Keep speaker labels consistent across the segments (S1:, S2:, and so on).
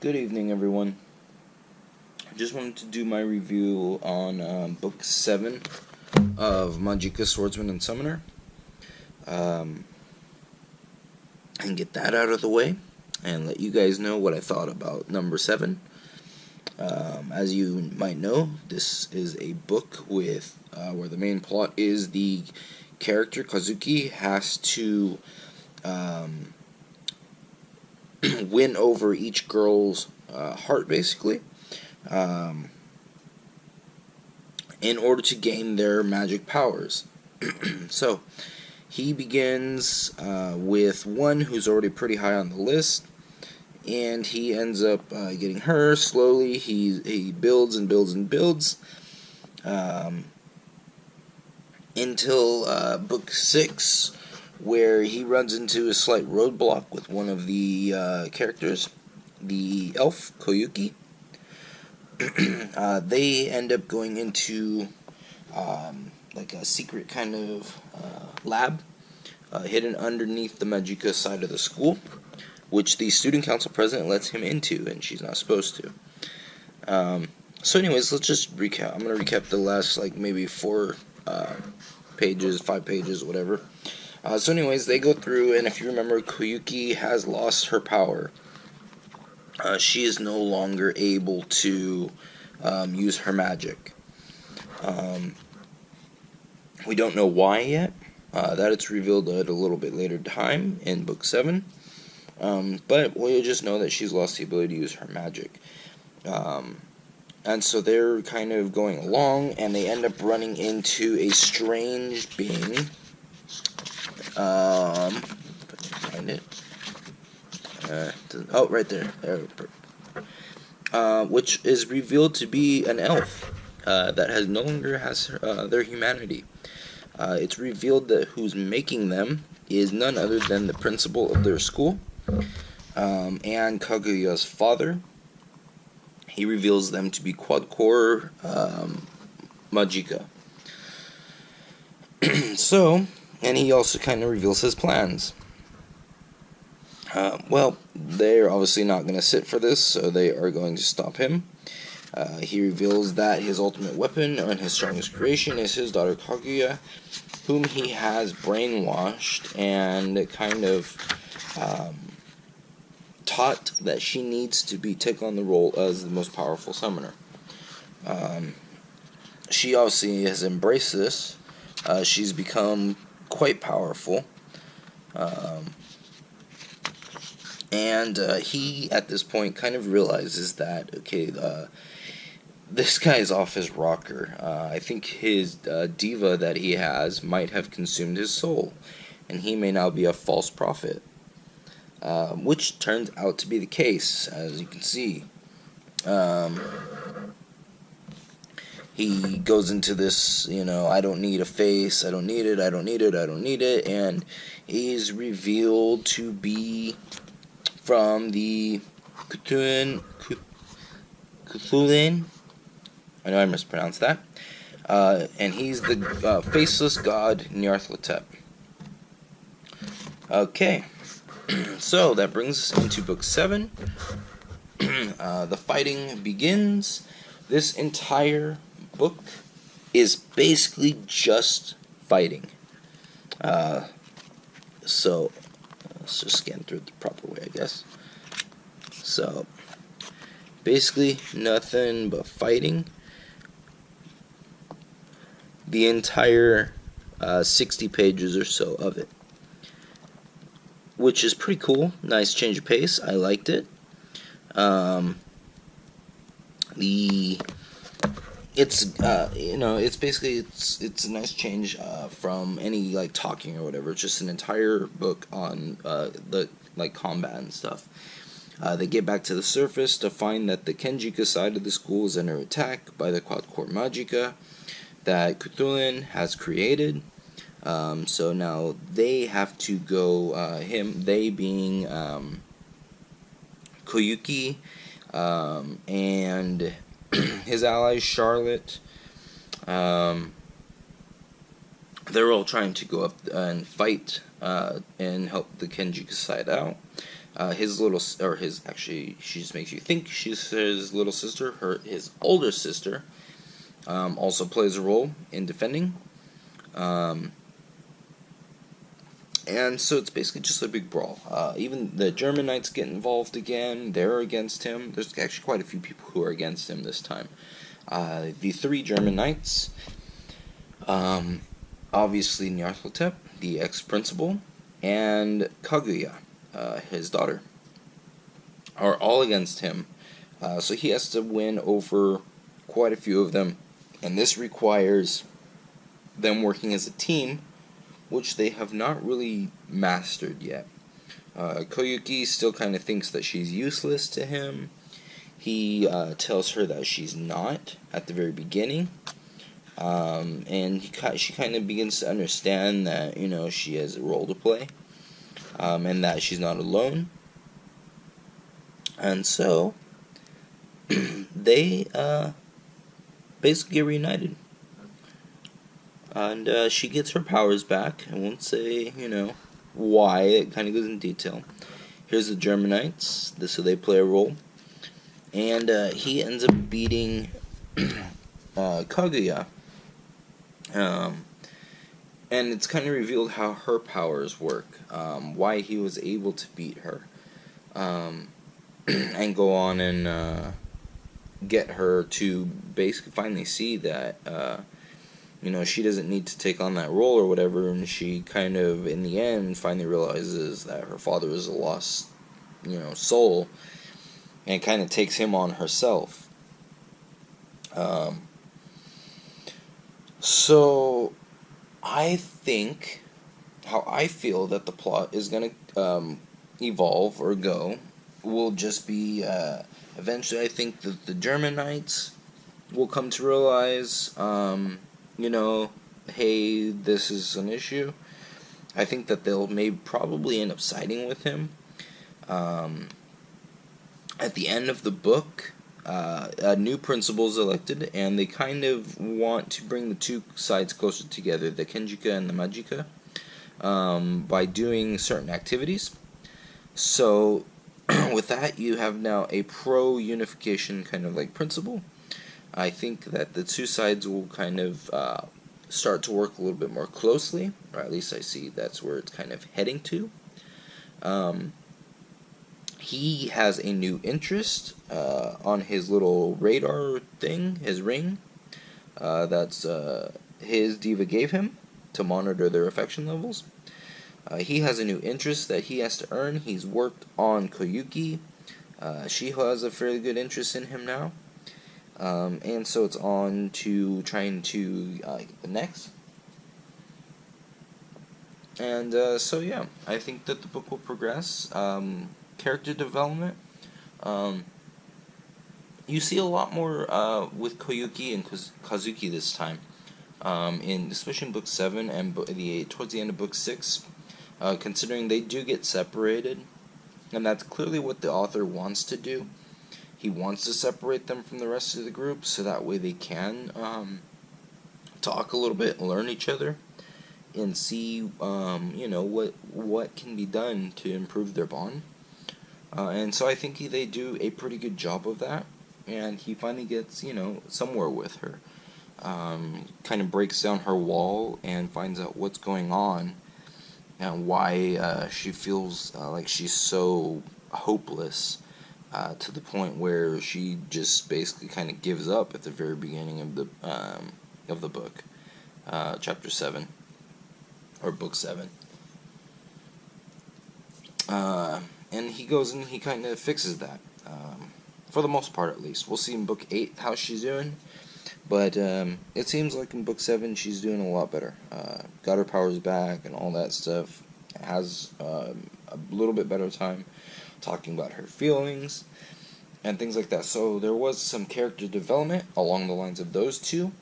S1: Good evening, everyone. I just wanted to do my review on Book 7 of Magika Swordsman and Summoner, and get that out of the way, and let you guys know what I thought about number 7. As you might know, this is a book with where the main plot is the character Kazuki has to win over each girl's heart, basically, in order to gain their magic powers. So, he begins with one who's already pretty high on the list, and he ends up getting her slowly. He builds and builds and builds until book 6, where he runs into a slight roadblock with one of the characters, the elf, Koyuki. They end up going into like a secret kind of lab hidden underneath the Magika side of the school, which the student council president lets him into, and she's not supposed to. So anyways, let's just recap. I'm going to recap the last, maybe 4 pages, 5 pages, whatever. So anyways, they go through, and if you remember, Koyuki has lost her power. She is no longer able to use her magic. We don't know why yet. That it's revealed at a little bit later time in book 7. But we just know that she's lost the ability to use her magic. And so they're kind of going along, and they end up running into a strange being. If I can find it. Right there. Which is revealed to be an elf that no longer has their humanity. It's revealed that who's making them is none other than the principal of their school, and Kaguya's father. He reveals them to be quad-core Magika. So, and he also kind of reveals his plans. Well, they're obviously not going to sit for this, so they are going to stop him. He reveals that his ultimate weapon and his strongest creation is his daughter Kaguya, whom he has brainwashed and kind of taught that she needs to take on the role as the most powerful summoner. She obviously has embraced this. She's become quite powerful. And he, at this point, kind of realizes that, okay, this guy's off his rocker. I think his diva that he has might have consumed his soul, and he may now be a false prophet. Which turns out to be the case, as you can see. He goes into this, I don't need a face, I don't need it, I don't need it, I don't need it, and he's revealed to be from the Cthulhu, I know I mispronounced that, and he's the faceless god Nyarlathotep. Okay, so that brings us into book 7. The fighting begins. This entire book is basically just fighting. So let's just scan through it the proper way, I guess. So basically nothing but fighting. The entire 60 pages or so of it, which is pretty cool. Nice change of pace. I liked it. It's basically it's a nice change from any talking or whatever. It's just an entire book on the combat and stuff. They get back to the surface to find that the Kenjika side of the school is under attack by the quad-core Magika that Cthulhu has created. So now they have to go, they being Koyuki and his allies, Charlotte. They're all trying to go up and fight and help the Kenjika side out. His little, or his, actually, she just makes you think she's his little sister. His older sister, also plays a role in defending. And so it's basically just a big brawl. Even the German Knights get involved again. They're against him. There's actually quite a few people who are against him this time. The 3 German Knights, obviously Nyarlathotep, the ex-principal, and Kaguya, his daughter, are all against him. So he has to win over quite a few of them, and this requires them working as a team, which they have not really mastered yet. Koyuki still kind of thinks that she's useless to him. He tells her that she's not at the very beginning. And she kind of begins to understand that, she has a role to play. And that she's not alone. And so, they basically get reunited. And she gets her powers back. I won't say, why. It kind of goes in detail. Here's the German Knights. So they play a role. And he ends up beating Kaguya. And it's kind of revealed how her powers work. Why he was able to beat her. And go on and get her to basically finally see that she doesn't need to take on that role or whatever, and she kind of, in the end, finally realizes that her father is a lost, soul, and kind of takes him on herself. So, I think, how I feel that the plot is going to evolve or go, will just be, eventually I think that the German Knights will come to realize, hey, this is an issue. I think that they'll probably end up siding with him. At the end of the book, a new principal is elected, and they kind of want to bring the two sides closer together, the Kenjika and the Magika, by doing certain activities. So, with that, you have now a pro-unification kind of like principle. I think that the two sides will kind of start to work a little bit more closely, or at least I see that's where it's kind of heading to. He has a new interest on his little radar thing, his ring, that's his diva gave him to monitor their affection levels. He has a new interest that he has to earn. He's worked on Koyuki. She has a fairly good interest in him now. And so it's on to trying to get the next. And so yeah, I think that the book will progress. Character development. You see a lot more with Koyuki and Kazuki this time. Especially in book 7 and towards the end of book 6. Considering they do get separated. And that's clearly what the author wants to do. He wants to separate them from the rest of the group so that way they can talk a little bit and learn each other and see what can be done to improve their bond. And so I think they do a pretty good job of that, and he finally gets somewhere with her. Kind of breaks down her wall and finds out what's going on and why she feels like she's so hopeless. To the point where she just basically kind of gives up at the very beginning of the book, chapter 7, or book 7. And he goes and he kind of fixes that, for the most part at least. We'll see in book 8 how she's doing, but it seems like in book 7 she's doing a lot better. Got her powers back and all that stuff. Has a little bit better time talking about her feelings and things like that. So there was some character development along the lines of those two.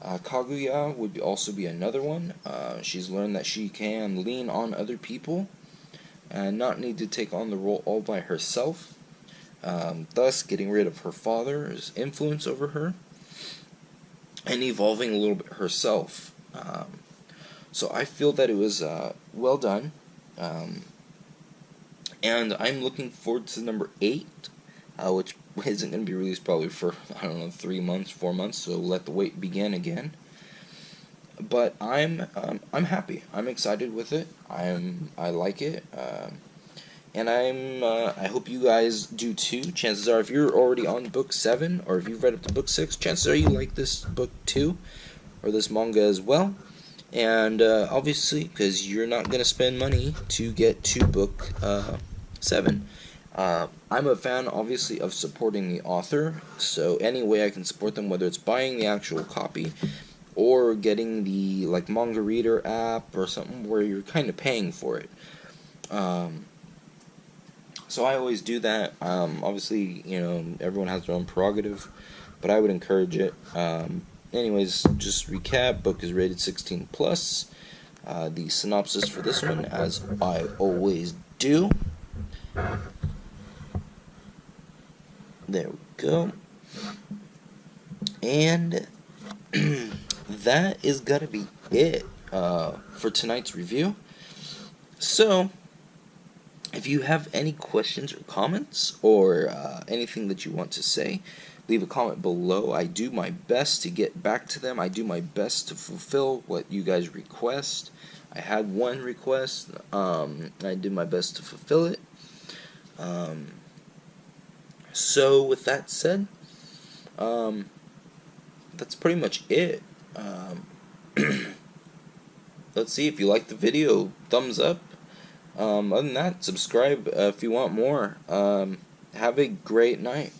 S1: Kaguya would also be another one. She's learned that she can lean on other people and not need to take on the role all by herself, thus getting rid of her father's influence over her and evolving a little bit herself. So I feel that it was well done. And I'm looking forward to number 8, which isn't going to be released probably for, I don't know, 3 months, 4 months, so let the wait begin again. But I'm happy. I'm excited with it. I like it. And I hope you guys do too. Chances are, if you're already on book 7, or if you've read up to book 6, chances are you like this book too, or this manga as well. And obviously, because you're not going to spend money to get to book 7. I'm a fan, obviously, of supporting the author, so any way I can support them, whether it's buying the actual copy, or getting the, like, manga reader app, or something where you're kind of paying for it. So I always do that. Obviously, everyone has their own prerogative, but I would encourage it. Anyways, just recap, book is rated 16 plus. The synopsis for this one, as I always do. There we go. And that is gonna be it for tonight's review. So, if you have any questions or comments, or anything that you want to say, leave a comment below. I do my best to get back to them. I do my best to fulfill what you guys request. I had one request. I did my best to fulfill it. So with that said, that's pretty much it. Let's see, if you like the video, thumbs up. Other than that, subscribe if you want more. Have a great night.